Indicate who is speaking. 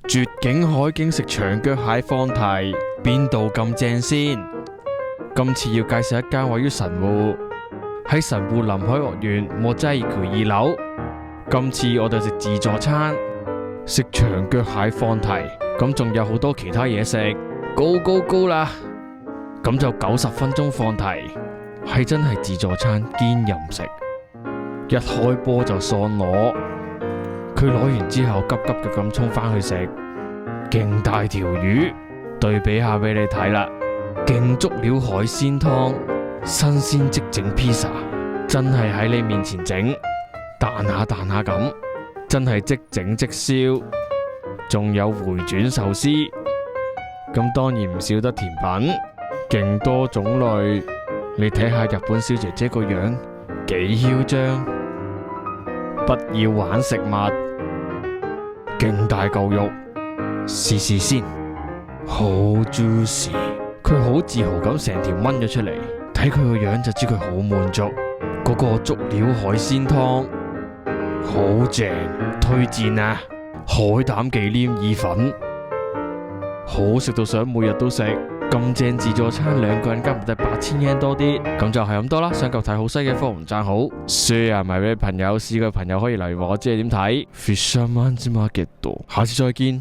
Speaker 1: 絕景海景食長腳蟹放題，邊度咁正先？今次要介紹一間位於神戶喺神戶臨海樂園莫齋橋2樓。今次我哋食自助餐，食長腳蟹放題，咁仲有好多其他嘢食，高啦！咁就90分鐘放題，係真係自助餐兼任食。一開波就喪攞，佢攞完之後急急腳咁衝返去食，勁大條魚，對比下俾你睇啦，勁足料海鮮湯，新鮮即整披薩，真係喺你面前整，彈下咁，真係即整即燒，仲有回轉壽司，咁當然唔少得甜品，勁多種類，你睇下日本小姐姐個樣幾囂張。不要玩食物，勁大嚿肉，試先，好 juicy， 佢好自豪咁成條掹咗出嚟，睇佢個樣就知佢好滿足。嗰個足料海鮮湯好正，推薦啊！海膽忌廉意粉，好食到想每日都食。咁正自助餐，2個人加埋就8000円多啲，咁就係咁多啦。想夠睇好西嘅科唔讚好 share 埋俾朋友，試過朋友可以留言話我知你點睇。Fisherman's Market，下次再見。